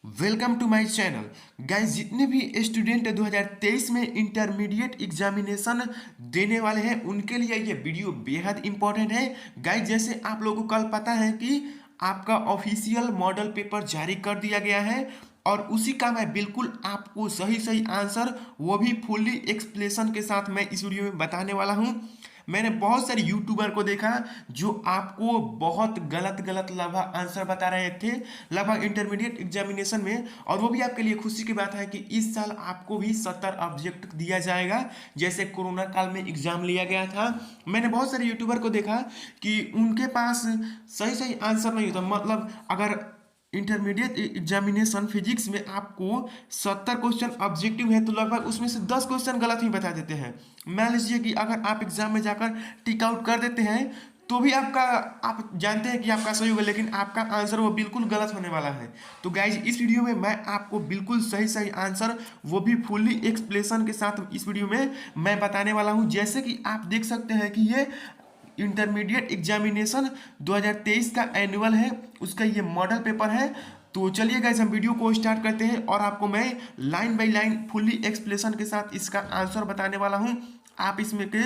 Welcome to my channel. Guys, जितने भी student 2023 में इंटरमीडिएट एग्जामिनेशन देने वाले हैं उनके लिए ये वीडियो बेहद इंपॉर्टेंट है। गाइस, जैसे आप लोगों को कल पता है कि आपका ऑफिशियल मॉडल पेपर जारी कर दिया गया है और उसी का मैं बिल्कुल आपको सही सही आंसर वो भी फुल्ली एक्सप्लेनेशन के साथ मैं इस वीडियो में बताने वाला हूँ। मैंने बहुत सारे यूट्यूबर को देखा जो आपको बहुत गलत गलत लगभग आंसर बता रहे थे लगभग इंटरमीडिएट एग्जामिनेशन में, और वो भी आपके लिए खुशी की बात है कि इस साल आपको भी 70 ऑब्जेक्ट दिया जाएगा जैसे कोरोना काल में एग्जाम लिया गया था। मैंने बहुत सारे यूट्यूबर को देखा कि उनके पास सही सही आंसर नहीं होता। मतलब अगर इंटरमीडिएट एग्जामिनेशन फिजिक्स में आपको 70 क्वेश्चन ऑब्जेक्टिव है तो लगभग उसमें से 10 क्वेश्चन गलत ही बता देते हैं। मान लीजिए कि अगर आप एग्जाम में जाकर टिक आउट कर देते हैं तो भी आप जानते हैं कि आपका सही होगा, लेकिन आपका आंसर वो बिल्कुल गलत होने वाला है। तो गाइज, इस वीडियो में मैं आपको बिल्कुल सही सही आंसर वो भी फुल्ली एक्सप्लेनेशन के साथ इस वीडियो में मैं बताने वाला हूं। जैसे कि आप देख सकते हैं कि ये इंटरमीडिएट एग्जामिनेशन 2023 का एनुअल है, उसका ये मॉडल पेपर है। तो चलिए गाइस, हम वीडियो को स्टार्ट करते हैं और आपको मैं line by line fully explanation के साथ इसका आंसर बताने वाला हूं। आप इसमें के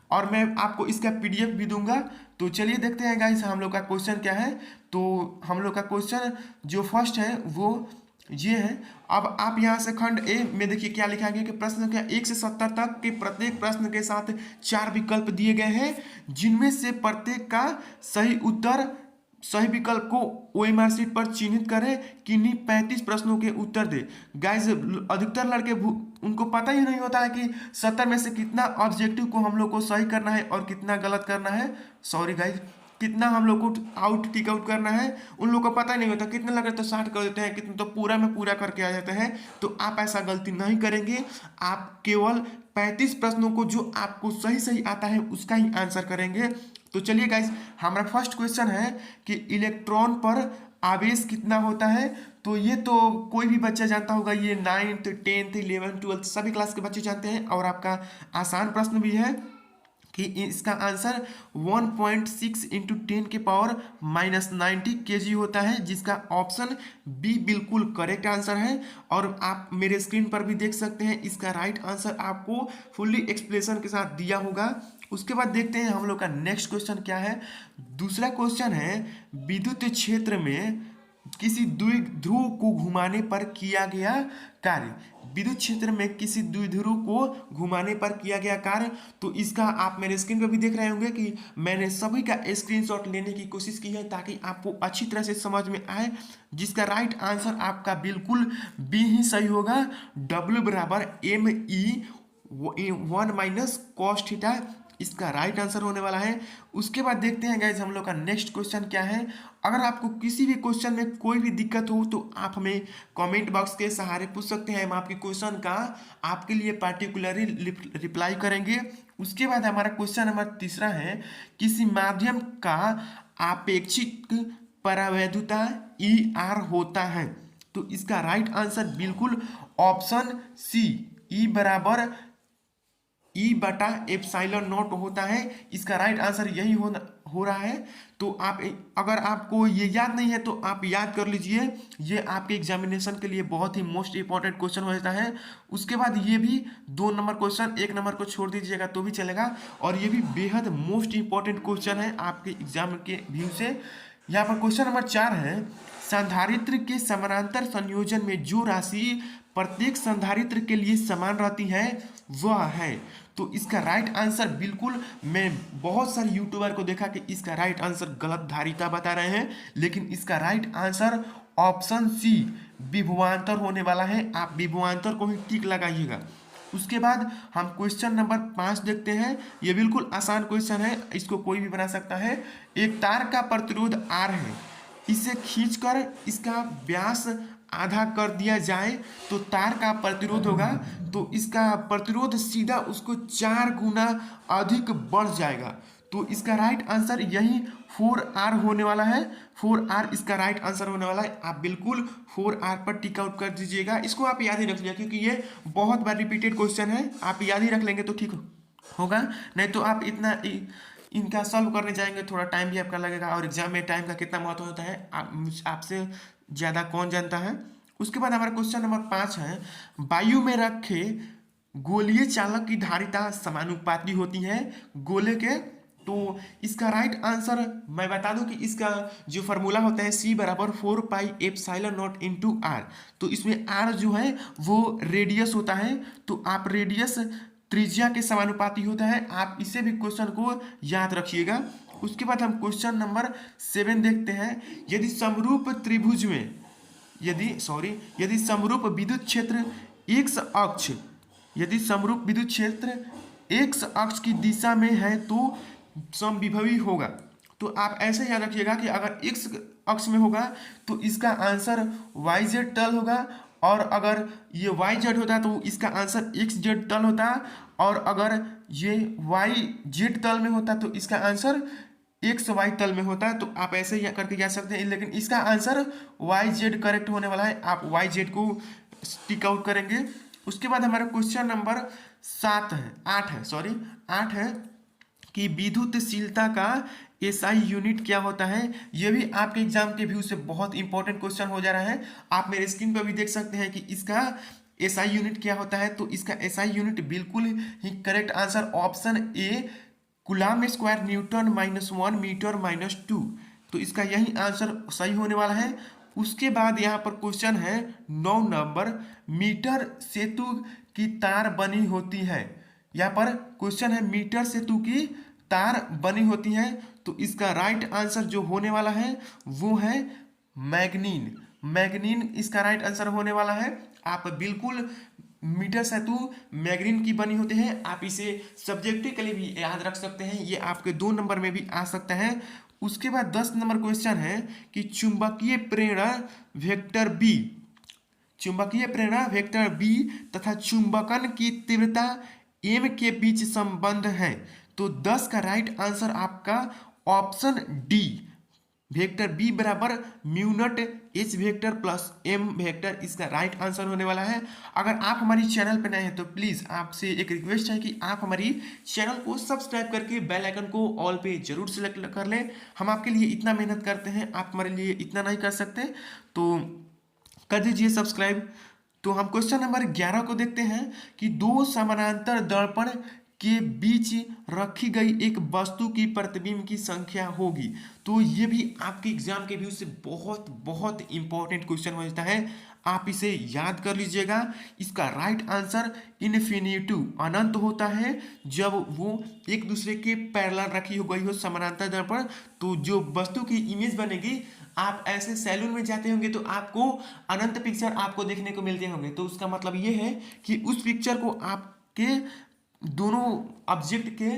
और मैं आपको इसका पीडीएफ भी दूंगा। तो चलिए देखते हैं गाइस हम लोग का क्वेश्चन क्या है। तो हम लोग का क्वेश्चन जो फर्स्ट है वो ये है। अब आप यहाँ से खंड ए में देखिए क्या लिखा गया कि प्रश्न संख्या 1 से 70 तक के प्रत्येक प्रश्न के साथ 4 विकल्प दिए गए हैं, जिनमें से प्रत्येक का सही उत्तर सही विकल्प को ओएमआर शीट पर चिन्हित करें। किन्हीं 35 प्रश्नों के उत्तर दे। गाइस, अधिकतर लड़के उनको पता ही नहीं होता है कि 70 में से कितना ऑब्जेक्टिव को हम लोग को सही करना है और कितना गलत करना है। सॉरी गाइस, कितना हम लोग को टिक आउट करना है उन लोगों को पता ही नहीं होता। कितने लगे तो 60 कर देते हैं, कितने तो पूरा में पूरा करके आ जाते हैं। तो आप ऐसा गलती नहीं करेंगे। आप केवल 35 प्रश्नों को जो आपको सही सही आता है उसका ही आंसर करेंगे। तो चलिए गाइस, हमारा फर्स्ट क्वेश्चन है कि इलेक्ट्रॉन पर आवेश कितना होता है। तो ये तो कोई भी बच्चा जानता होगा, ये 9th 10th 11th 12th सभी क्लास के बच्चे जानते हैं। और आपका आसान प्रश्न भी है कि इसका आंसर 1.6 इंटू 10 के पावर -90 kg होता है, जिसका ऑप्शन बी बिल्कुल करेक्ट आंसर है। और आप मेरे स्क्रीन पर भी देख सकते हैं इसका राइट आंसर आपको फुल्ली एक्सप्लेनेशन के साथ दिया होगा। उसके बाद देखते हैं हम लोग का नेक्स्ट क्वेश्चन क्या है। दूसरा क्वेश्चन है, विद्युत क्षेत्र में किसी द्विध्रुव को घुमाने पर किया गया कार्य। विद्युत क्षेत्र में किसी द्विध्रुव को घुमाने पर किया गया कार्य। तो इसका आप मेरे स्क्रीन पर भी देख रहे होंगे कि मैंने सभी का स्क्रीनशॉट लेने की कोशिश की है ताकि आपको अच्छी तरह से समझ में आए। जिसका राइट आंसर आपका बिल्कुल बी ही सही होगा। W बराबर ME 1 - cos थीटा इसका राइट आंसर होने वाला है। उसके बाद देखते हैं गाइज हम लोग का नेक्स्ट क्वेश्चन क्या है। अगर आपको किसी भी क्वेश्चन में कोई भी दिक्कत हो तो आप हमें कमेंट बॉक्स के सहारे पूछ सकते हैं। हम आपके क्वेश्चन का आपके लिए पार्टिकुलरली रिप्लाई करेंगे। उसके बाद हमारा क्वेश्चन नंबर तीसरा है, किसी माध्यम का आपेक्षिक परावैधुता ER होता है। तो इसका राइट आंसर बिल्कुल ऑप्शन सी E बराबर E/ε0 होता है। इसका राइट आंसर यही हो रहा है। तो आप अगर आपको ये याद नहीं है तो आप याद कर लीजिए, ये आपके एग्जामिनेशन के लिए बहुत ही मोस्ट इंपॉर्टेंट क्वेश्चन हो जाता है। उसके बाद ये भी 2 नंबर क्वेश्चन, 1 नंबर को छोड़ दीजिएगा तो भी चलेगा। और ये भी बेहद मोस्ट इंपॉर्टेंट क्वेश्चन है आपके एग्जाम के व्यू से। यहाँ पर क्वेश्चन नंबर 4 है, संधारित्र के समानांतर संयोजन में जो राशि प्रत्येक संधारित्र के लिए समान रहती है वह है। तो इसका राइट आंसर बिल्कुल, मैं बहुत सारे यूट्यूबर को देखा कि इसका राइट आंसर गलत धारिता बता रहे हैं, लेकिन इसका राइट आंसर ऑप्शन सी विभवांतर होने वाला है। आप विभवांतर को ही टिक लगाइएगा। उसके बाद हम क्वेश्चन नंबर 5 देखते हैं। ये बिल्कुल आसान क्वेश्चन है, इसको कोई भी बना सकता है। एक तार का प्रतिरोध R है, इसे खींचकर इसका व्यास आधा कर दिया जाए तो तार का प्रतिरोध होगा। तो इसका प्रतिरोध सीधा उसको 4 गुना अधिक बढ़ जाएगा। तो इसका राइट आंसर यही 4R होने वाला है। 4R इसका राइट आंसर होने वाला है। आप बिल्कुल 4R पर टिक आउट कर दीजिएगा। इसको आप याद ही रख लीजिएगा क्योंकि ये बहुत बार रिपीटेड क्वेश्चन है। आप याद ही रख लेंगे तो ठीक होगा, नहीं तो आप इनका सॉल्व करने जाएंगे थोड़ा टाइम भी आपका लगेगा। और एग्जाम में टाइम का कितना महत्व होता है आपसे ज़्यादा कौन जानता है। उसके बाद हमारा क्वेश्चन नंबर 5 है, वायु में रखे गोलीय चालक की धारिता समानुपाती होती है गोले के। तो इसका राइट आंसर मैं बता दूं कि इसका जो फार्मूला होता है C बराबर 4πε0 इंटू आर। तो इसमें आर जो है वो रेडियस होता है, तो आप रेडियस त्रिज्या के समानुपाती होता है। आप इसे भी क्वेश्चन को याद रखिएगा। उसके बाद हम क्वेश्चन नंबर 7 देखते हैं। यदि समरूप त्रिभुज में यदि समरूप विद्युत क्षेत्र एक्स अक्ष यदि समरूप विद्युत क्षेत्र एक्स अक्ष की दिशा में है तो समविभवी होगा। तो आप ऐसे याद रखिएगा कि अगर एक्स अक्ष में होगा तो इसका आंसर वाई जेड तल होगा, और अगर ये वाई जेड होता है तो इसका आंसर एक्स जेड तल होता है, और अगर ये वाई जेड तल में होता तो इसका आंसर एक्स वाई तल में होता है। तो आप ऐसे ही करके जा सकते हैं, लेकिन इसका आंसर वाई जेड करेक्ट होने वाला है। आप वाई जेड को टिक आउट करेंगे। उसके बाद हमारा क्वेश्चन नंबर 8 है कि विद्युतशीलता का एसआई यूनिट क्या होता है। यह भी आपके एग्जाम के व्यू से बहुत इंपॉर्टेंट क्वेश्चन हो जा रहा है। आप मेरे स्क्रीन पर भी देख सकते हैं कि इसका एसआई यूनिट क्या होता है। तो इसका एसआई यूनिट बिल्कुल ही correct answer option A coulomb square newton -1 metre -2। तो इसका यही आंसर सही होने वाला है। उसके बाद यहाँ पर क्वेश्चन है 9 नंबर, मीटर सेतु की तार बनी होती है। यहाँ पर क्वेश्चन है मीटर सेतु की तार बनी होती है। तो इसका राइट आंसर जो होने वाला है वो है मैग्नीन इसका राइट आंसर होने वाला है। आप बिल्कुल मीटर सेतु मैग्नीन की बनी होते हैं। आप इसे सब्जेक्टिव के लिए भी याद रख सकते हैं, ये आपके 2 नंबर में भी आ सकता है। उसके बाद 10 नंबर क्वेश्चन है कि चुंबकीय प्रेरणा वेक्टर बी तथा चुंबकन की तीव्रता एम के बीच संबंध है। तो 10 का राइट आंसर आपका ऑप्शन डी वेक्टर बी बराबर mu naught H vector plus M vector, इसका राइट आंसर होने वाला है। अगर आप हमारी चैनल पर नए हैं तो प्लीज़ आपसे एक रिक्वेस्ट है कि आप हमारी चैनल को सब्सक्राइब करके बेल आइकन को ऑल पे जरूर सेलेक्ट कर लें। हम आपके लिए इतना मेहनत करते हैं, आप हमारे लिए इतना नहीं कर सकते, तो कर दीजिए सब्सक्राइब। तो हम क्वेश्चन नंबर 11 को देखते हैं कि 2 समानांतर दर्पण के बीच रखी गई एक वस्तु की प्रतिबिंब की संख्या होगी। तो ये भी आपके एग्जाम के व्यू से बहुत बहुत इंपॉर्टेंट क्वेश्चन हो जाता है। आप इसे याद कर लीजिएगा। इसका राइट आंसर इन्फिनिटिव अनंत होता है जब वो एक दूसरे के पैरेलल रखी हो गई हो समानांतर दर्पण। तो जो वस्तु की इमेज बनेगी, आप ऐसे सैलून में जाते होंगे तो आपको अनंत पिक्चर आपको देखने को मिलते होंगे। तो उसका मतलब ये है कि उस पिक्चर को आपके दोनों ऑब्जेक्ट के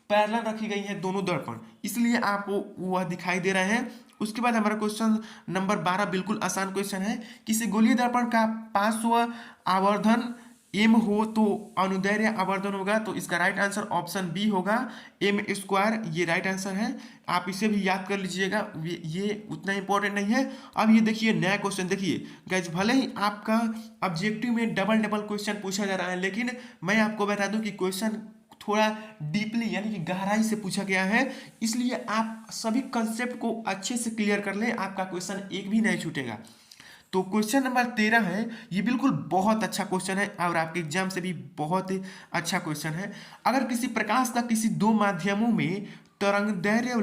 पैरेलल रखी गई है दोनों दर्पण, इसलिए आपको वह दिखाई दे रहे हैं। उसके बाद हमारा क्वेश्चन नंबर 12 बिल्कुल आसान क्वेश्चन है। किसी गोलीय दर्पण का पार्श्व आवर्धन एम हो तो अनुदैर्ध्य आवर्धन होगा। तो इसका राइट आंसर ऑप्शन बी होगा एम स्क्वायर, ये राइट आंसर है। आप इसे भी याद कर लीजिएगा, ये उतना इंपॉर्टेंट नहीं है। अब ये देखिए नया क्वेश्चन देखिए गाइस, भले ही आपका ऑब्जेक्टिव में डबल क्वेश्चन पूछा जा रहा है, लेकिन मैं आपको बता दूं कि क्वेश्चन थोड़ा डीपली यानी कि गहराई से पूछा गया है, इसलिए आप सभी कंसेप्ट को अच्छे से क्लियर कर लें, आपका क्वेश्चन एक भी नहीं छूटेगा। तो क्वेश्चन नंबर 13 है, ये बिल्कुल बहुत अच्छा क्वेश्चन है और आपके एग्जाम से भी बहुत ही अच्छा क्वेश्चन है। अगर किसी प्रकाश का किसी 2 माध्यमों में तरंगदैर्घ्य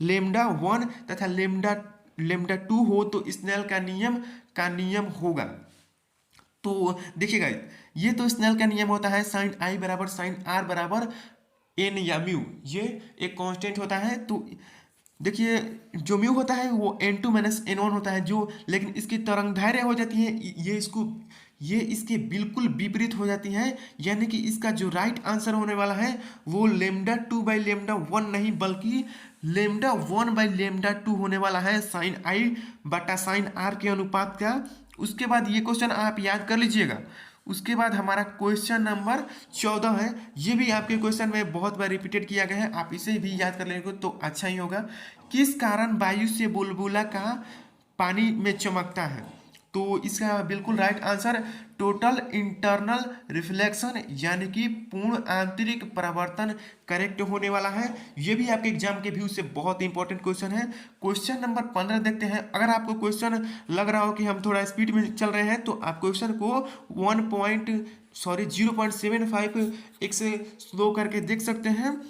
लेमडा 1 तथा लेमडा 2 हो तो स्नेल का नियम होगा। तो देखिएगा, ये तो स्नेल का नियम होता है साइन आई बराबर साइन आर बराबर एन या म्यू, ये एक कांस्टेंट होता है। तो देखिए जो म्यू होता है वो n2 माइनस n1 होता है, जो लेकिन इसकी तरंगदैर्घ्य हो जाती है ये इसके बिल्कुल विपरीत हो जाती है। यानी कि इसका जो राइट आंसर होने वाला है वो लेमडा 2 बाई लेमडा 1 नहीं बल्कि लेमडा 1 बाई लेमडा 2 होने वाला है साइन आई बटा साइन आर के अनुपात का। उसके बाद ये क्वेश्चन आप याद कर लीजिएगा। उसके बाद हमारा क्वेश्चन नंबर 14 है, ये भी आपके क्वेश्चन में बहुत बार रिपीटेड किया गया है, आप इसे भी याद कर लेंगे तो अच्छा ही होगा। किस कारण वायु से बुलबुला का पानी में चमकता है। तो इसका बिल्कुल right answer total internal reflection यानी कि पूर्ण आंतरिक परावर्तन करेक्ट होने वाला है। ये भी आपके एग्जाम के व्यू से बहुत इंपॉर्टेंट क्वेश्चन है। क्वेश्चन नंबर 15 देखते हैं। अगर आपको क्वेश्चन लग रहा हो कि हम थोड़ा स्पीड में चल रहे हैं तो आप क्वेश्चन को 0.75 एक से स्लो करके देख सकते हैं।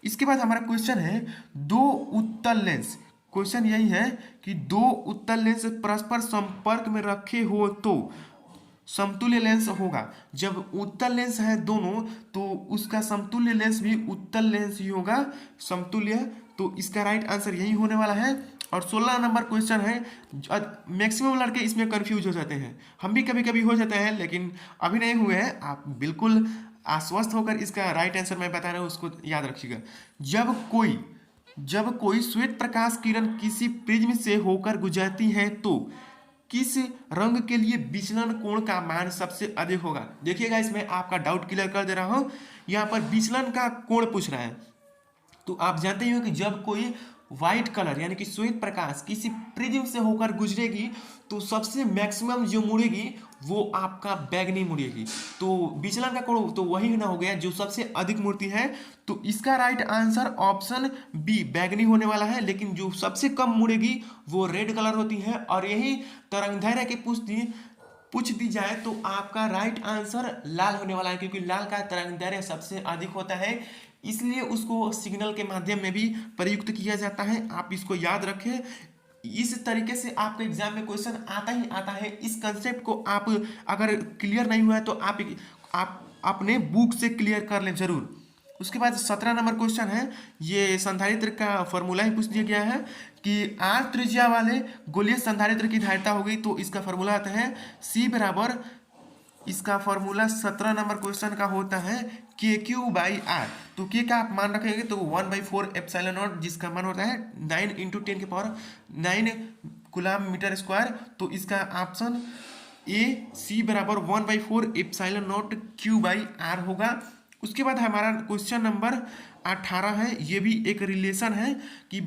इसके बाद हमारा क्वेश्चन है दो उत्तल लेंस। क्वेश्चन यही है कि दो उत्तल लेंस परस्पर संपर्क में रखे हो तो समतुल्य लेंस होगा। जब उत्तल लेंस है दोनों तो उसका समतुल्य लेंस भी उत्तल लेंस ही होगा, समतुल्य। तो इसका राइट आंसर यही होने वाला है। और 16 नंबर क्वेश्चन है, मैक्सिमम लड़के इसमें कंफ्यूज हो जाते हैं, हम भी कभी कभी हो जाते हैं, लेकिन अभी नहीं हुए हैं। आप बिल्कुल आश्वस्त होकर इसका राइट आंसर मैं बता रहा हूँ, उसको याद रखिएगा। जब कोई श्वेत प्रकाश किरण किसी प्रिज्म से होकर गुजरती है तो किस रंग के लिए विचलन कोण का मान सबसे अधिक होगा। देखिएगा, इसमें आपका डाउट क्लियर कर दे रहा हूं। यहाँ पर विचलन का कोण पूछ रहा है। तो आप जानते ही हो कि जब कोई व्हाइट कलर यानी कि श्वेत प्रकाश किसी प्रिज्म से होकर गुजरेगी तो सबसे मैक्सिमम जो मुड़ेगी वो आपका बैगनी मुड़ेगी। तो विचलन का कोण तो वही ना हो गया जो सबसे अधिक मुड़ती है। तो इसका राइट आंसर ऑप्शन बी बैगनी होने वाला है। लेकिन जो सबसे कम मुड़ेगी वो रेड कलर होती है। और यही तरंगदैर्घ्य की पूछ दी जाए तो आपका राइट आंसर लाल होने वाला है, क्योंकि लाल का तरंगदैर्घ्य सबसे अधिक होता है, इसलिए उसको सिग्नल के माध्यम में भी प्रयुक्त किया जाता है। आप इसको याद रखें। इस तरीके से आपके एग्जाम में क्वेश्चन आता ही आता है। इस कंसेप्ट को आप अगर क्लियर नहीं हुआ है तो आप अपने बुक से क्लियर कर लें जरूर। उसके बाद 17 नंबर क्वेश्चन है, ये संधारित्र का फॉर्मूला ही पूछ दिया गया है कि आर त्रिज्या वाले गोलीय संधारित्र की धारिता होगी। तो इसका फॉर्मूला आता है C बराबर, इसका फॉर्मूला 17 नंबर क्वेश्चन का होता है KQ/R। तो K का आप मान रखेंगे तो 1/4 एप्सिलॉन नॉट, जिसका मान होता है 9 × 10⁻9 कूलम मीटर स्क्वायर। तो इसका ऑप्शन A C बराबर 1/4 एप्सिलॉन नॉट Q/R होगा। उसके बाद हमारा क्वेश्चन नंबर 18 है। ये भी एक रिलेशन है कि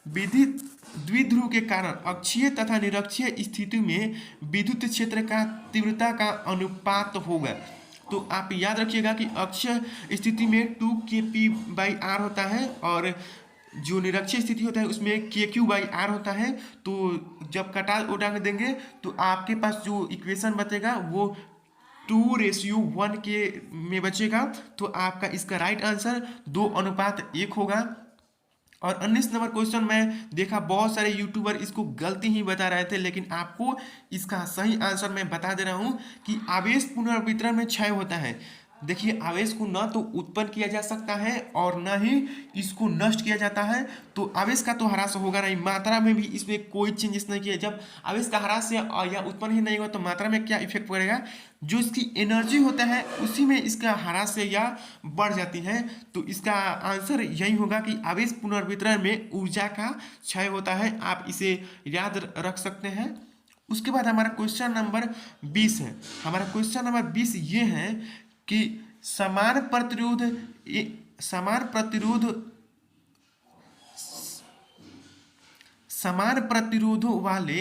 विद्युत द्विध्रुव के कारण अक्षीय तथा निरक्षीय स्थिति में विद्युत क्षेत्र का तीव्रता का अनुपात होगा। तो आप याद रखिएगा कि अक्षीय स्थिति में 2kp/r होता है और जो निरक्षीय स्थिति होता है उसमें KQ/R होता है। तो जब कटा उड़ा के देंगे तो आपके पास जो इक्वेशन बचेगा वो 2:1 के में बचेगा। तो आपका इसका राइट आंसर 2:1 होगा। और 19 नंबर क्वेश्चन में देखा बहुत सारे यूट्यूबर इसको गलती ही बता रहे थे, लेकिन आपको इसका सही आंसर मैं बता दे रहा हूं कि आवेश पुनर्वितरण में क्षय होता है। देखिए, आवेश को न तो उत्पन्न किया जा सकता है और न ही इसको नष्ट किया जाता है। तो आवेश का तो ह्रास होगा नहीं, मात्रा में भी इसमें कोई चेंजेस नहीं किया। जब आवेश का ह्रास या उत्पन्न ही नहीं हुआ तो मात्रा में क्या इफेक्ट पड़ेगा, जो इसकी एनर्जी होता है उसी में इसका ह्रास या बढ़ जाती है। तो इसका आंसर यही होगा कि आवेश पुनर्वितरण में ऊर्जा का क्षय होता है। आप इसे याद रख सकते हैं। उसके बाद हमारा क्वेश्चन नंबर 20 है। हमारा क्वेश्चन नंबर 20 ये है कि समान प्रतिरोधों वाले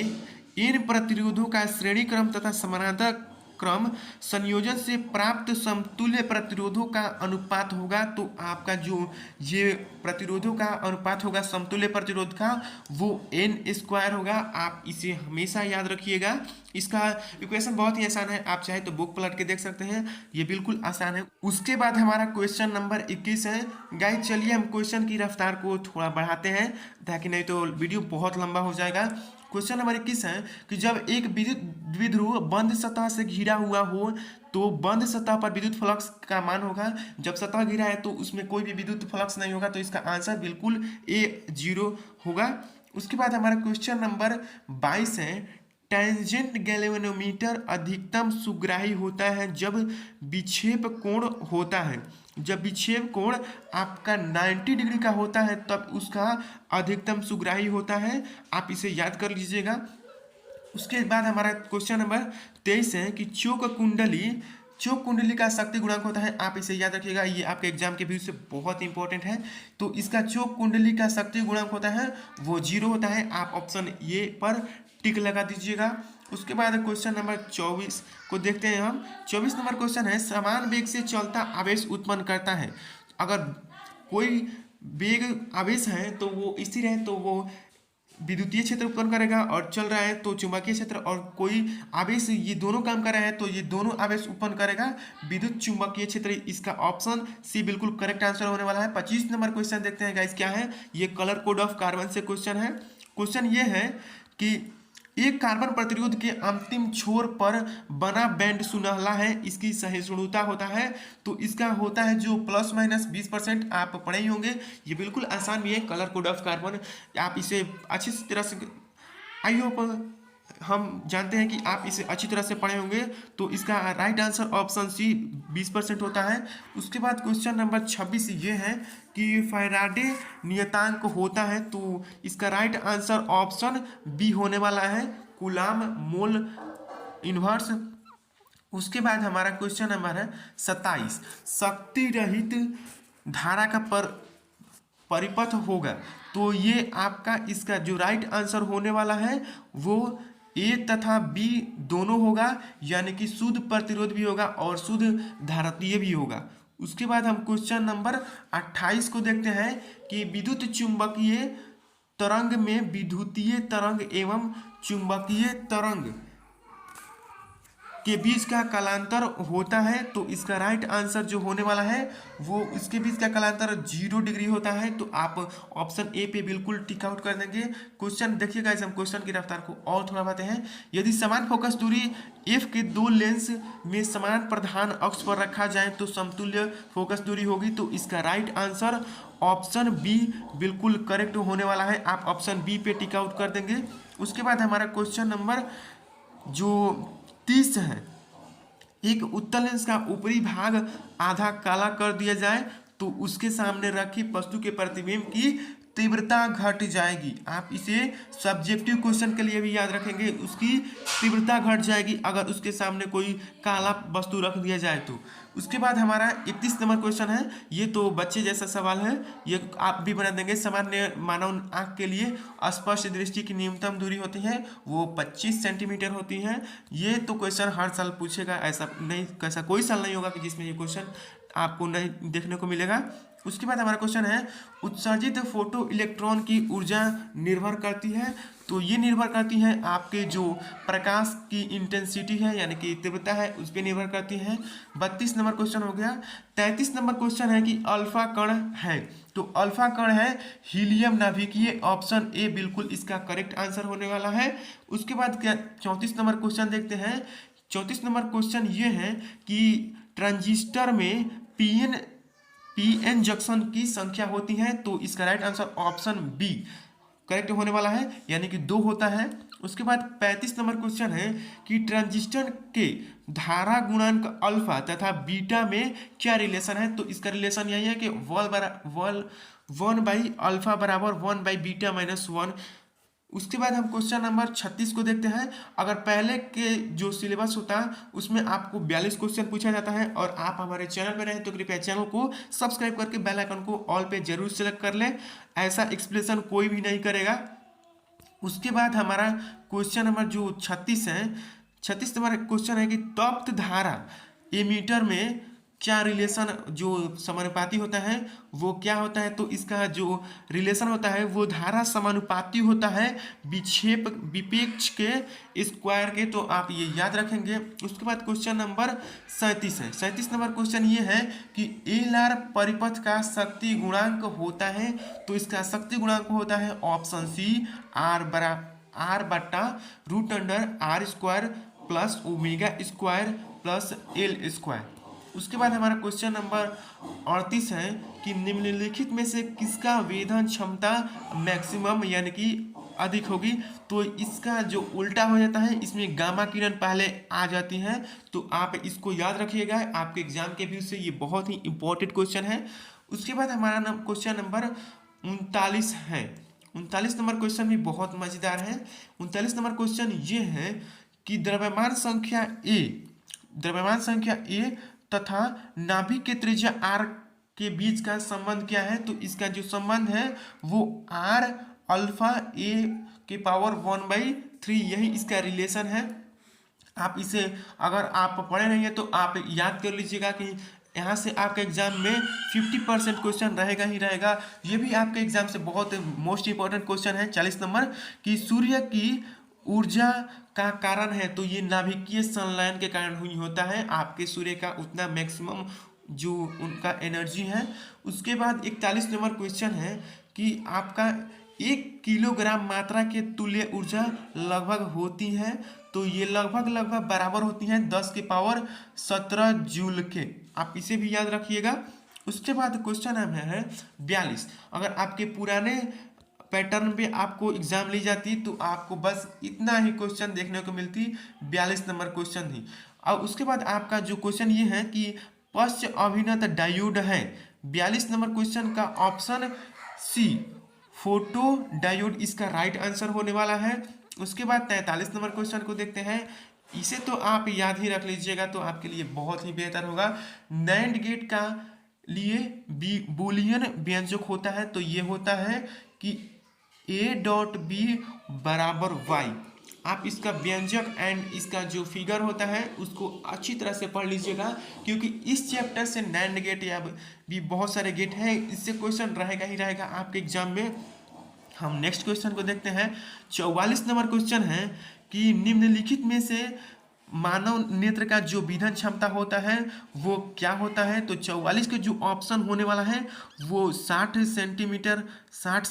इन प्रतिरोधों का श्रेणी क्रम तथा समानांतर क्रम संयोजन से प्राप्त समतुल्य प्रतिरोधों का अनुपात होगा। तो आपका जो ये प्रतिरोधों का अनुपात होगा समतुल्य प्रतिरोध का वो n² होगा। आप इसे हमेशा याद रखिएगा। इसका इक्वेशन बहुत ही आसान है, आप चाहे तो बुक पलट के देख सकते हैं, ये बिल्कुल आसान है। उसके बाद हमारा क्वेश्चन नंबर 21 है। गाइस चलिए हम क्वेश्चन की रफ्तार को थोड़ा बढ़ाते हैं ताकि नहीं तो वीडियो बहुत लंबा हो जाएगा। क्वेश्चन नंबर 21 है कि जब एक विद्युत द्विध्रुव बंद सतह से घिरा हुआ हो तो बंद सतह पर विद्युत फ्लक्स का मान होगा। जब सतह घिरा है तो उसमें कोई भी विद्युत फ्लक्स नहीं होगा। तो इसका आंसर बिल्कुल A0 होगा। उसके बाद हमारा क्वेश्चन नंबर 22 है। टेंजेंट गैल्वेनोमीटर अधिकतम सुग्राही होता है जब विक्षेप कोण होता है। जब विक्षेप कोण आपका 90 डिग्री का होता है तब उसका अधिकतम सुग्राही होता है। आप इसे याद कर लीजिएगा। उसके बाद हमारा क्वेश्चन नंबर 23 है कि चोक कुंडली का शक्ति गुणांक होता है। आप इसे याद रखिएगा, ये आपके एग्जाम के व्यू से बहुत इंपॉर्टेंट है। तो इसका चोक कुंडली का शक्ति गुणांक होता है वो 0 होता है। आप ऑप्शन ए पर टिक लगा दीजिएगा। उसके बाद क्वेश्चन नंबर 24 को देखते हैं हम। 24 नंबर क्वेश्चन है, समान वेग से चलता आवेश उत्पन्न करता है। अगर कोई वेग आवेश है तो वो स्थिर है तो वो विद्युतीय क्षेत्र उत्पन्न करेगा, और चल रहा है तो चुंबकीय क्षेत्र, और कोई आवेश ये दोनों काम कर रहा है तो ये दोनों आवेश उत्पन्न करेगा विद्युत चुंबकीय क्षेत्र। इसका ऑप्शन सी बिल्कुल करेक्ट आंसर होने वाला है। 25 नंबर क्वेश्चन देखते हैं गाइस क्या है। ये कलर कोड ऑफ कार्बन से क्वेश्चन है। क्वेश्चन ये है कि एक कार्बन प्रतिरोध के अंतिम छोर पर बना बैंड सुनहला है, इसकी सहिष्णुता होता है तो इसका होता है जो ±20%। आप पढ़े ही होंगे, ये बिल्कुल आसान भी है। कलर कोड ऑफ कार्बन आप इसे अच्छी तरह से, आई होप हम जानते हैं कि आप इसे अच्छी तरह से पढ़े होंगे। तो इसका राइट आंसर ऑप्शन सी 20% होता है। उसके बाद क्वेश्चन नंबर 26 ये है कि फैराडे नियतांक होता है, तो इसका राइट आंसर ऑप्शन बी होने वाला है, कूलाम मोल इनवर्स। उसके बाद हमारा क्वेश्चन नंबर है 27, शक्ति रहित धारा का परिपथ होगा, तो ये आपका इसका जो राइट आंसर होने वाला है वो ए तथा बी दोनों होगा, यानी कि शुद्ध प्रतिरोध भी होगा और शुद्ध धारित्रीय भी होगा। उसके बाद हम क्वेश्चन नंबर 28 को देखते हैं कि विद्युत चुंबकीय तरंग में विद्युतीय तरंग एवं चुंबकीय तरंग के बीच का कालांतर होता है, तो इसका राइट आंसर जो होने वाला है वो इसके बीच का कालांतर 0 डिग्री होता है। तो आप ऑप्शन ए पे बिल्कुल टिक आउट कर देंगे। क्वेश्चन देखिएगा, इस हम क्वेश्चन की रफ्तार को और थोड़ा बताते हैं। यदि समान फोकस दूरी एफ के दो लेंस में समान प्रधान अक्ष पर रखा जाए तो समतुल्य फोकस दूरी होगी, तो इसका राइट आंसर ऑप्शन बी बिल्कुल करेक्ट होने वाला है। आप ऑप्शन बी पे टिक आउट कर देंगे। उसके बाद हमारा क्वेश्चन नंबर जो 30 है, एक उत्तल लेंस का ऊपरी भाग आधा काला कर दिया जाए तो उसके सामने रखी वस्तु के प्रतिबिंब की तीव्रता घट जाएगी। आप इसे सब्जेक्टिव क्वेश्चन के लिए भी याद रखेंगे, उसकी तीव्रता घट जाएगी अगर उसके सामने कोई काला वस्तु रख दिया जाए तो। उसके बाद हमारा 31 नंबर क्वेश्चन है, ये तो बच्चे जैसा सवाल है, ये आप भी बना देंगे। सामान्य मानव आंख के लिए स्पष्ट दृष्टि की न्यूनतम दूरी होती है वो 25 सेंटीमीटर होती है। ये तो क्वेश्चन हर साल पूछेगा, ऐसा नहीं, कैसा कोई साल नहीं होगा कि जिसमें ये क्वेश्चन आपको नहीं देखने को मिलेगा। उसके बाद हमारा क्वेश्चन है, उत्सर्जित फोटो इलेक्ट्रॉन की ऊर्जा निर्भर करती है, तो ये निर्भर करती है आपके जो प्रकाश की इंटेंसिटी है यानी कि तीव्रता है उस पर निर्भर करती है। 32 नंबर क्वेश्चन हो गया। 33 नंबर क्वेश्चन है कि अल्फा कण है, तो अल्फा कण है हीलियम नाभिकीय, ऑप्शन ए बिल्कुल इसका करेक्ट आंसर होने वाला है। उसके बाद 34 नंबर क्वेश्चन देखते हैं। 34 नंबर क्वेश्चन ये है कि ट्रांजिस्टर में पीएन जंक्शन की संख्या होती है, तो इसका right answer option B correct होने वाला है, यानी कि 2 होता है। उसके बाद 35 नंबर क्वेश्चन है कि ट्रांजिस्टर के धारा गुणांक अल्फा तथा बीटा में क्या रिलेशन है, तो इसका रिलेशन यही है कि 1/अल्फा बराबर 1/β-1। उसके बाद हम क्वेश्चन नंबर 36 को देखते हैं। अगर पहले के जो सिलेबस होता है उसमें आपको 42 क्वेश्चन पूछा जाता है, और आप हमारे चैनल पर रहें तो कृपया चैनल को सब्सक्राइब करके बेल आइकन को ऑल पे जरूर सेलेक्ट कर लें, ऐसा एक्सप्लेनेशन कोई भी नहीं करेगा। उसके बाद हमारा क्वेश्चन नंबर जो 36 है, 36 नंबर क्वेश्चन है कि तप्त धारा एमीटर में क्या रिलेशन जो समानुपाती होता है वो क्या होता है, तो इसका जो रिलेशन होता है वो धारा समानुपाती होता है विपेक्ष के स्क्वायर के, तो आप ये याद रखेंगे। उसके बाद क्वेश्चन नंबर 37 है। 37 नंबर क्वेश्चन ये है कि एलआर परिपथ का शक्ति गुणांक होता है, तो इसका शक्ति गुणांक होता है option C R/√R² plus omega square plus L square. उसके बाद हमारा क्वेश्चन नंबर 38 है कि निम्नलिखित में से किसका वेधन क्षमता मैक्सिमम यानी कि अधिक होगी, तो इसका जो उल्टा हो जाता है, इसमें गामा किरण पहले आ जाती हैं, तो आप इसको याद रखिएगा, आपके एग्जाम के व्यू से ये बहुत ही इंपॉर्टेंट क्वेश्चन है। उसके बाद हमारा क्वेश्चन नंबर 39 है। 39 नंबर क्वेश्चन भी बहुत मजेदार है। 39 नंबर क्वेश्चन ये है कि द्रव्यमान संख्या ए तथा नाभिक के त्रिज्या r के बीच का संबंध क्या है, तो इसका जो संबंध है वो r अल्फा a के पावर 1/3, यही इसका रिलेशन है। आप इसे अगर आप पढ़े नहीं है तो आप याद कर लीजिएगा कि यहाँ से आपके एग्जाम में 50% क्वेश्चन रहेगा ही रहेगा। ये भी आपके एग्जाम से बहुत मोस्ट इंपॉर्टेंट क्वेश्चन है 40 नंबर कि सूर्य की ऊर्जा का कारण है, तो ये नाभिकीय संलयन के कारण हुई होता है। आपके सूर्य का उतना मैक्सिमम जो उनका एनर्जी है। उसके बाद 41 नंबर क्वेश्चन है कि आपका 1 किलोग्राम मात्रा के तुल्य ऊर्जा लगभग होती है, तो ये लगभग बराबर होती है 10 की पावर 17 जूल के। आप इसे भी याद रखिएगा। उसके बाद क्वेश्चन है 42। अगर आपके पुराने पैटर्न पे आपको एग्जाम ली जाती तो आपको बस इतना ही क्वेश्चन देखने को मिलती, 42 नंबर क्वेश्चन ही। और उसके बाद आपका जो क्वेश्चन ये है कि पश्च अभिनत डायोड है। 42 नंबर क्वेश्चन का ऑप्शन सी फोटो डायोड इसका राइट आंसर होने वाला है। उसके बाद 43 नंबर क्वेश्चन को देखते हैं। इसे तो आप याद ही रख लीजिएगा तो आपके लिए बहुत ही बेहतर होगा। नैंड गेट का लिए बूलियन व्यंजक होता है, तो ये होता है कि A.B बराबर वाई। आप इसका व्यंजक एंड इसका जो फिगर होता है उसको अच्छी तरह से पढ़ लीजिएगा, क्योंकि इस चैप्टर से नैंड गेट या भी बहुत सारे गेट हैं, इससे क्वेश्चन रहेगा ही रहेगा आपके एग्जाम में। हम नेक्स्ट क्वेश्चन को देखते हैं। 44 नंबर क्वेश्चन है कि निम्नलिखित में से मानव नेत्र का जो विधन क्षमता होता है वो क्या होता है। तो 44 का जो ऑप्शन होने वाला है वो 60 सेंटीमीटर 60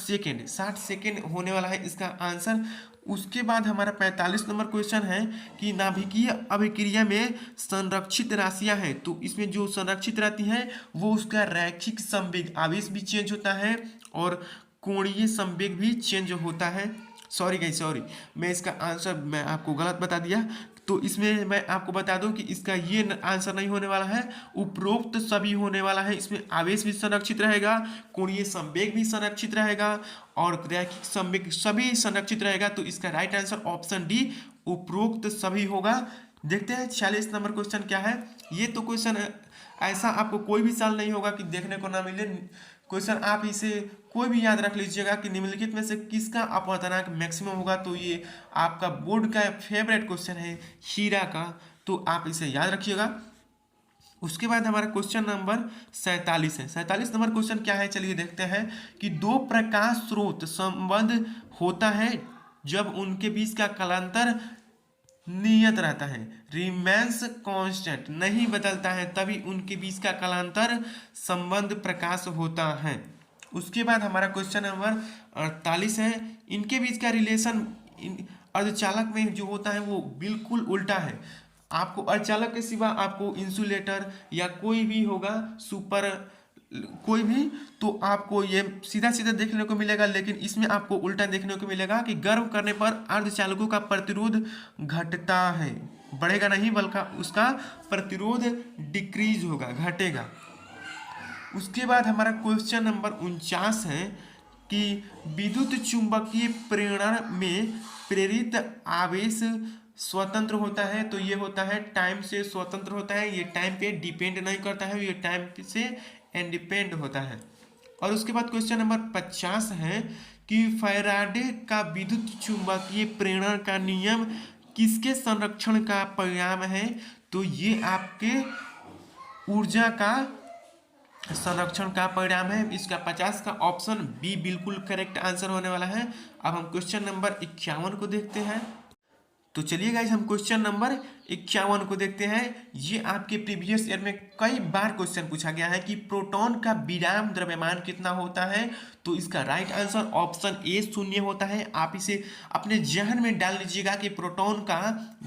सेकेंड होने वाला है इसका आंसर। उसके बाद हमारा 45 नंबर क्वेश्चन है कि नाभिकीय अभिक्रिया में संरक्षित राशियां हैं, तो इसमें जो संरक्षित रहती हैं वो उसका रैखिक संवेग आवेश भी चेंज होता है और कोणीय संवेग भी चेंज होता है। सॉरी मैं इसका आंसर मैं आपको गलत बता दिया। तो इसमें मैं आपको बता दूं कि इसका ये आंसर नहीं होने वाला है, उपरोक्त सभी होने वाला है। इसमें आवेश भी संरक्षित रहेगा, कोणीय संवेग भी संरक्षित रहेगा और रैखिक संवेग सभी संरक्षित रहेगा। तो इसका राइट आंसर ऑप्शन डी उपरोक्त सभी होगा। देखते हैं 46 नंबर क्वेश्चन क्या है। ये तो क्वेश्चन ऐसा आपको कोई भी साल नहीं होगा कि देखने को ना मिले क्वेश्चन। आप इसे कोई भी याद रख लीजिएगा कि निम्नलिखित में से किसका अपवर्तनांक मैक्सिमम होगा। तो ये आपका बोर्ड का फेवरेट क्वेश्चन है हीरा का, तो आप इसे याद रखिएगा। उसके बाद हमारा क्वेश्चन नंबर 47 है। 47 नंबर क्वेश्चन क्या है, चलिए देखते हैं कि दो प्रकाश स्रोत संबंध होता है जब उनके बीच का कालांतर नियत रहता है, रिमेंस कांस्टेंट नहीं बदलता है, तभी उनके बीच का कालांतर संबंध प्रकाश होता है। उसके बाद हमारा क्वेश्चन नंबर 48 है। इनके बीच का रिलेशन अर्धचालक में जो होता है वो बिल्कुल उल्टा है। आपको अर्धचालक के सिवा आपको इंसुलेटर या कोई भी होगा सुपर कोई भी, तो आपको ये सीधा सीधा देखने को मिलेगा, लेकिन इसमें आपको उल्टा देखने को मिलेगा कि गर्म करने पर अर्धचालकों का प्रतिरोध घटता है, बढ़ेगा नहीं बल्कि उसका प्रतिरोध डिक्रीज होगा, घटेगा। उसके बाद हमारा क्वेश्चन नंबर 49 है कि विद्युत चुंबकीय प्रेरण में प्रेरित आवेश स्वतंत्र होता है, तो ये होता है टाइम से स्वतंत्र होता है, ये टाइम पे डिपेंड नहीं करता है, ये टाइम से इंडिपेंड होता है। और उसके बाद क्वेश्चन नंबर 50 है कि फैराडे का विद्युत चुंबकीय प्रेरण का नियम किसके संरक्षण का परिणाम है। तो ये आपके ऊर्जा का संरक्षण का परिणाम है। इसका 50 का ऑप्शन बी बिल्कुल करेक्ट आंसर होने वाला है। अब हम क्वेश्चन नंबर 51 को देखते हैं। तो चलिए गाइस हम क्वेश्चन नंबर 51 को देखते हैं। ये आपके प्रीवियस ईयर में कई बार क्वेश्चन पूछा गया है कि प्रोटॉन का विराम द्रव्यमान कितना होता है। तो इसका राइट आंसर ऑप्शन ए 0 होता है। आप इसे अपने जहन में डाल लीजिएगा कि प्रोटॉन का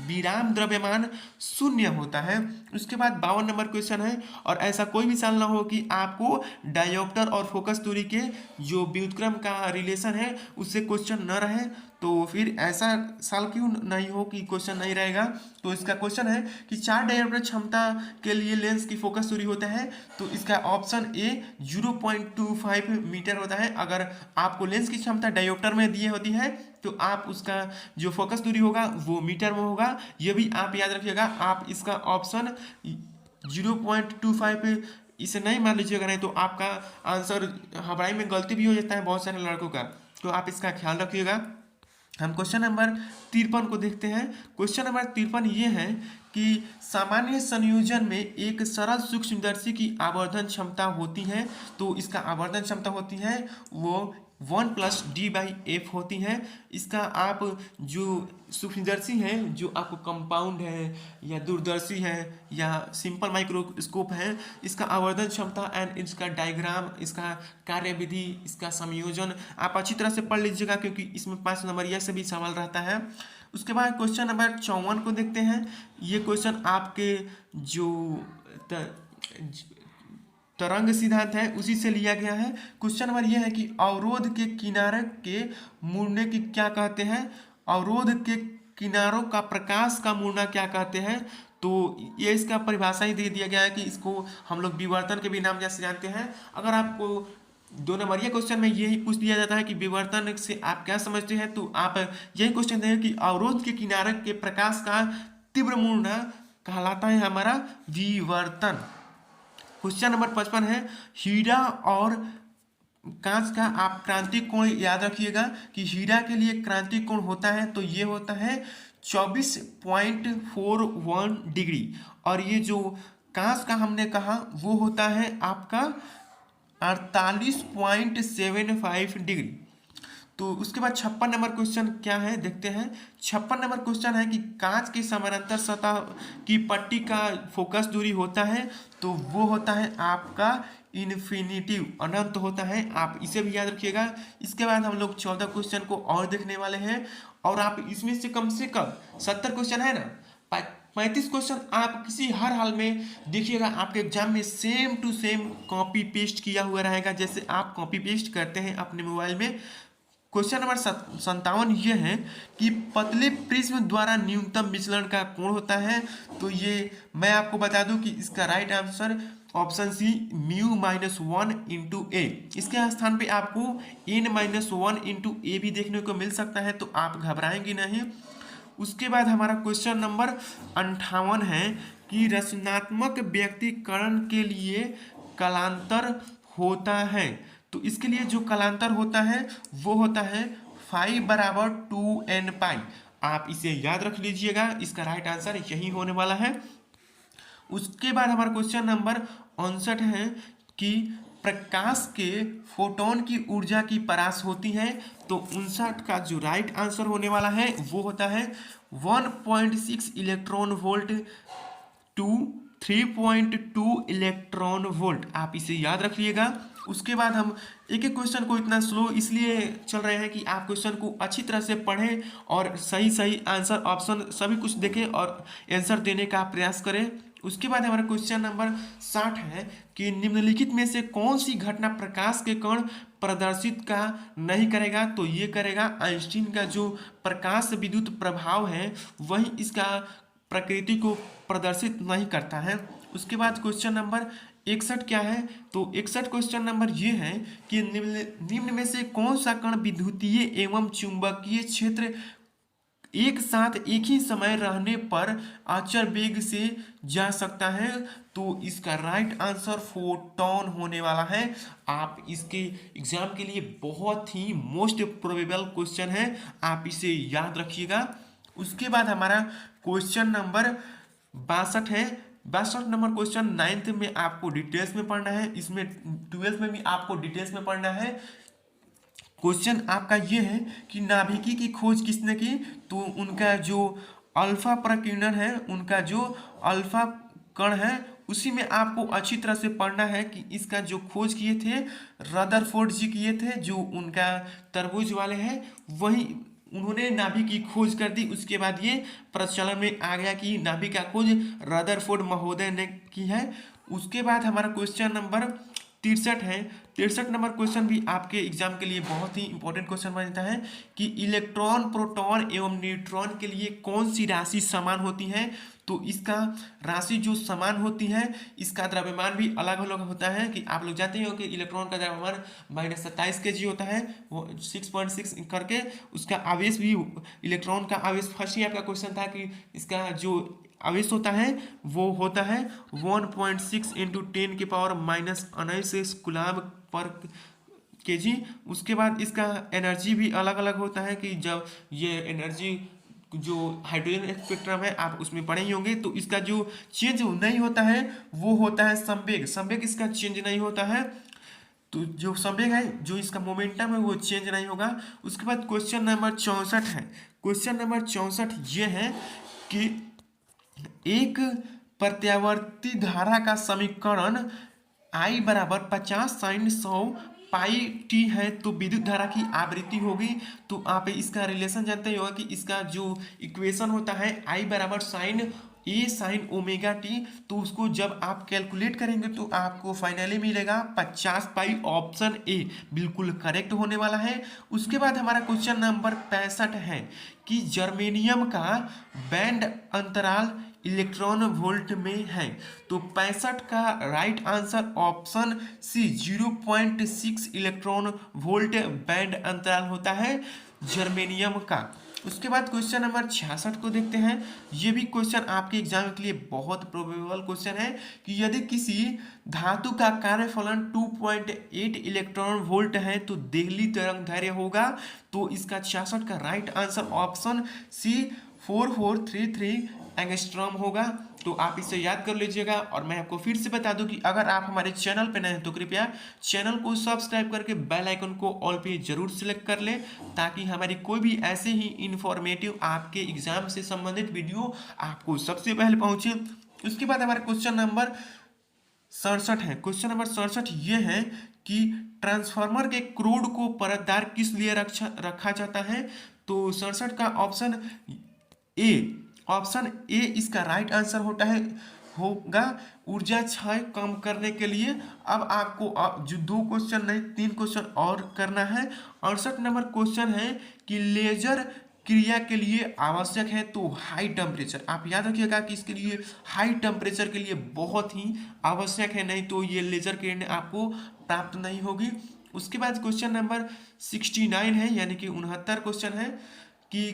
विराम द्रव्यमान 0 होता है। उसके बाद 52 नंबर क्वेश्चन है, और ऐसा कोई भी साल ना हो कि आपको डायोप्टर और फोकस दूरी के जो व्युत्क्रम का रिलेशन है उससे क्वेश्चन न रहे, तो फिर ऐसा साल क्यों नहीं हो कि क्वेश्चन नहीं रहेगा। तो इसका क्वेश्चन है कि 4 डायोप्टर क्षमता के लिए लेंस की फोकस दूरी होता है, तो इसका ऑप्शन ए 0.25 मीटर होता है। अगर आपको लेंस की क्षमता डायोप्टर में दी होती है तो आप उसका जो फोकस दूरी होगा वो मीटर में होगा, ये भी आप याद रखिएगा। आप इसका ऑप्शन 0.25 इसे नहीं मान लीजिएगा, नहीं तो आपका आंसर हवाई में गलती भी हो जाता है बहुत सारे लड़कों का, तो आप इसका ख्याल रखिएगा। हम क्वेश्चन नंबर 53 को देखते हैं। क्वेश्चन नंबर 53 ये है कि सामान्य संयोजन में एक सरल सूक्ष्मदर्शी की आवर्धन क्षमता होती है, तो इसका आवर्धन क्षमता होती है वो 1+d/f होती है। इसका आप जो सूक्ष्मदर्शी है, जो आपको कंपाउंड है या दूरदर्शी है या सिंपल माइक्रोस्कोप है, इसका आवर्धन क्षमता एंड इसका डायग्राम, इसका कार्यविधि, इसका संयोजन आप अच्छी तरह से पढ़ लीजिएगा, क्योंकि इसमें 5 नंबरिया से भी सवाल रहता है। उसके बाद क्वेश्चन नंबर 54 को देखते हैं। ये क्वेश्चन आपके जो तरंग सिद्धांत है उसी से लिया गया है। क्वेश्चन नंबर यह है कि अवरोध के किनारे के मुड़ने की क्या कहते हैं। अवरोध के किनारों का प्रकाश का मुड़ना क्या कहते हैं। तो ये इसका परिभाषा ही दे दिया गया है कि इसको हम लोग विवर्तन के भी नाम जैसे जानते हैं। अगर आपको 2 नंबरिया क्वेश्चन में यही पूछ दिया जाता है कि विवर्तन से आप क्या समझते हैं, तो आप यही क्वेश्चन देंगे कि अवरोध के किनारे के प्रकाश का तीव्र मुड़ना कहलाता है हमारा विवर्तन। क्वेश्चन नंबर 55 है हीरा और कांच का आप क्रांतिक कोण याद रखिएगा कि हीरा के लिए क्रांतिक कोण होता है तो ये होता है 24.41 डिग्री, और ये जो कांच का हमने कहा वो होता है आपका 48.75 डिग्री। तो उसके बाद 56 नंबर क्वेश्चन क्या है देखते हैं। 56 नंबर क्वेश्चन है कि कांच की समानांतर सतह की पट्टी का फोकस दूरी होता है, तो वो होता है आपका इन्फिनिटिव, अनंत होता है, आप इसे भी याद रखिएगा। इसके बाद हम लोग 14 क्वेश्चन को और देखने वाले हैं, और आप इसमें से कम 70 क्वेश्चन है ना, 35 क्वेश्चन आप किसी हर हाल में देखिएगा आपके एग्जाम में same to same copy paste किया हुआ रहेगा, जैसे आप कॉपी पेस्ट करते हैं अपने मोबाइल में। क्वेश्चन नंबर 57 ये है कि पतले प्रिज्म द्वारा न्यूनतम विचलन का कोण होता है, तो ये मैं आपको बता दूं कि इसका right answer option C μ-1 × a। इसके स्थान पे आपको n-1 × a भी देखने को मिल सकता है, तो आप घबराएंगे नहीं। उसके बाद हमारा क्वेश्चन नंबर 58 है कि रचनात्मक व्यक्तिकरण के लिए कलांतर होता है, तो इसके लिए जो कलांतर होता है वो होता है फाई बराबर 2n पाई। आप इसे याद रख लीजिएगा, इसका राइट आंसर यही होने वाला है। उसके बाद हमारा क्वेश्चन नंबर 59 है कि प्रकाश के फोटोन की ऊर्जा की परास होती है, तो 59 का जो राइट आंसर होने वाला है वो होता है 1.6 electron volt to 3.2 electron volt, आप इसे याद रखिएगा। उसके बाद हम एक एक क्वेश्चन को इतना स्लो इसलिए चल रहे हैं कि आप क्वेश्चन को अच्छी तरह से पढ़ें और सही सही आंसर ऑप्शन सभी कुछ देखें और आंसर देने का प्रयास करें। उसके बाद हमारा क्वेश्चन नंबर 60 है कि निम्नलिखित में से कौन सी घटना प्रकाश के कण प्रदर्शित का नहीं करेगा, तो ये करेगा आइंस्टीन का जो प्रकाश विद्युत प्रभाव है वही इसका प्रकृति को प्रदर्शित नहीं करता है। उसके बाद क्वेश्चन नंबर 61 क्या है, तो 61 क्वेश्चन नंबर ये है कि निम्न में से कौन सा कण विद्युतीय एवं चुंबकीय क्षेत्र एक साथ एक ही समय रहने पर अचर वेग से जा सकता है, तो इसका राइट आंसर फोटॉन होने वाला है। आप इसके एग्जाम के लिए बहुत ही मोस्ट प्रोबेबल क्वेश्चन है, आप इसे याद रखिएगा। उसके बाद हमारा क्वेश्चन नंबर 62 है। 62 नंबर क्वेश्चन 9th में आपको डिटेल्स में पढ़ना है, इसमें 12th में भी आपको डिटेल्स में पढ़ना है। क्वेश्चन आपका ये है कि नाभिकी की खोज किसने की, तो उनका जो अल्फा प्रकीर्णन है, उनका जो अल्फा कण है उसी में आपको अच्छी तरह से पढ़ना है कि इसका जो खोज किए थे रदरफोर्ड जी किए थे, जो उनका तरबूज वाले हैं वही उन्होंने नाभिक की खोज कर दी। उसके बाद ये प्रचलन में आ गया कि नाभिक का खोज रदरफोर्ड महोदय ने की है। उसके बाद हमारा क्वेश्चन नंबर 63 है। 63 नंबर क्वेश्चन भी आपके एग्जाम के लिए बहुत ही इंपॉर्टेंट क्वेश्चन बनता है कि इलेक्ट्रॉन, प्रोटॉन एवं न्यूट्रॉन के लिए कौन सी राशि समान होती है, तो इसका राशि जो समान होती है इसका द्रव्यमान भी अलग अलग होता है कि आप लोग जानते हो कि इलेक्ट्रॉन का द्रव्यमान -27 kg होता है, वो 6.6 करके उसका आवेश भी, इलेक्ट्रॉन का आवेश फर्स्ट ही आपका क्वेश्चन था कि इसका जो आवेश होता है वो होता है 1.6 × 10⁻⁻⁹ कूलम्ब पर kg। उसके बाद इसका एनर्जी भी अलग अलग होता है कि जब ये एनर्जी जो हाइड्रोजन स्पेक्ट्रम है आप उसमें पढ़े ही होंगे। तो इसका जो चेंज नहीं होता है वो होता है संवेग। संवेग इसका चेंज नहीं होता है, तो जो संवेग है जो इसका मोमेंटम है वो चेंज नहीं होगा। उसके बाद क्वेश्चन नंबर 64 है। क्वेश्चन नंबर 64 ये है कि एक प्रत्यावर्ती धारा का समीकरण I बराबर 50 साइन 100 पाई टी है तो विद्युत धारा की आवृत्ति होगी। तो आप इसका रिलेशन जानते ही होगा कि इसका जो इक्वेशन होता है I बराबर साइन ए साइन ओमेगा टी, तो उसको जब आप कैलकुलेट करेंगे तो आपको फाइनली मिलेगा 50 पाई। ऑप्शन ए बिल्कुल करेक्ट होने वाला है। उसके बाद हमारा क्वेश्चन नंबर 65 है कि जर्मेनियम का बैंड अंतराल इलेक्ट्रॉन वोल्ट में है। तो 65 का right answer option C 0.6 electron volt band अंतराल होता है जर्मेनियम का। उसके बाद क्वेश्चन नंबर 66 को देखते हैं। ये भी क्वेश्चन आपके एग्जाम के लिए बहुत प्रोबेबल क्वेश्चन है कि यदि किसी धातु का कार्यफलन 2.8 इलेक्ट्रॉन वोल्ट है तो देहली तरंग दैर्घ्य होगा। तो इसका 66 का right answer option C 4433 angstrom होगा। तो आप इसे याद कर लीजिएगा। और मैं आपको फिर से बता दूं कि अगर आप हमारे चैनल पे नए हैं तो कृपया चैनल को सब्सक्राइब करके बेल आइकन को ऑल पे जरूर सिलेक्ट कर लें, ताकि हमारी कोई भी ऐसे ही इंफॉर्मेटिव आपके एग्जाम से संबंधित वीडियो आपको सबसे पहले पहुंचे। उसके बाद हमारा क्वेश्चन नंबर 67 है। क्वेश्चन नंबर 67 ये है कि ट्रांसफार्मर के क्रोड को परतदार किस लिए रखा जाता है। तो 67 का ऑप्शन ए इसका राइट आंसर होगा ऊर्जा क्षय कम करने के लिए। अब आपको जो 2 क्वेश्चन नहीं 3 क्वेश्चन और करना है। 68 नंबर क्वेश्चन है कि लेजर क्रिया के लिए आवश्यक है तो हाई टेम्परेचर। आप याद रखिएगा कि इसके लिए हाई टेम्परेचर के लिए बहुत ही आवश्यक है, नहीं तो ये लेजर किरण आपको प्राप्त नहीं होगी। उसके बाद क्वेश्चन नंबर 69 है, यानी कि 69 क्वेश्चन है कि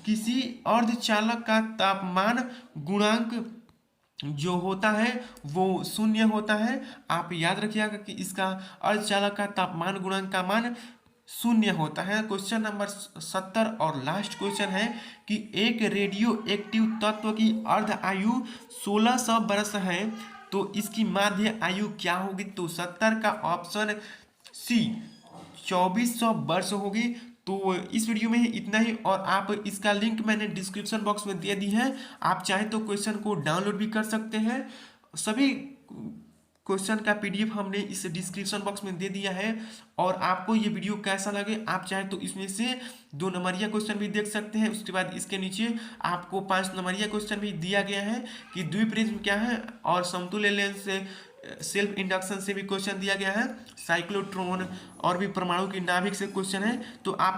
किसी अर्धचालक का तापमान गुणांक जो होता है वो 0 होता है। आप याद रखिएगा कि इसका अर्धचालक का तापमान गुणांक का मान 0 होता है। क्वेश्चन नंबर 70 और लास्ट क्वेश्चन है कि एक रेडियो एक्टिव तत्व की अर्ध आयु 1600 वर्ष है तो इसकी माध्य आयु क्या होगी। तो 70 का ऑप्शन सी 2400 वर्ष होगी। तो इस वीडियो में इतना ही, और आप इसका लिंक मैंने डिस्क्रिप्शन बॉक्स में दे दी है। आप चाहें तो क्वेश्चन को डाउनलोड भी कर सकते हैं। सभी क्वेश्चन का पीडीएफ हमने इस डिस्क्रिप्शन बॉक्स में दे दिया है। और आपको ये वीडियो कैसा लगे, आप चाहें तो इसमें से 2 नंबरिया क्वेश्चन भी देख सकते हैं। उसके बाद इसके नीचे आपको 5 नंबरिया क्वेश्चन भी दिया गया है कि द्विप्रिज्म क्या है, और समतुल्य लेंस से सेल्फ इंडक्शन से भी क्वेश्चन दिया गया है, साइक्लोट्रॉन और भी परमाणु की नाभिक से क्वेश्चन है। तो आप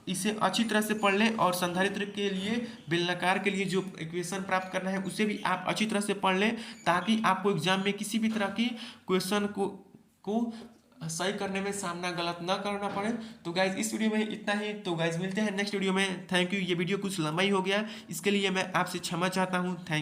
इसे अच्छी तरह से पढ़ लें, और संधारित्र के लिए बेलनाकार के लिए जो इक्वेशन प्राप्त करना है उसे भी आप अच्छी तरह से पढ़ लें, ताकि आपको एग्जाम में किसी भी तरह की क्वेश्चन को सही करने में सामना गलत ना करना पड़े। तो गाइज इस वीडियो में इतना ही। तो गाइज मिलते हैं नेक्स्ट वीडियो में। Thank you. ये वीडियो कुछ लंबा ही हो गया, इसके लिए मैं आपसे क्षमा चाहता हूँ। थैंक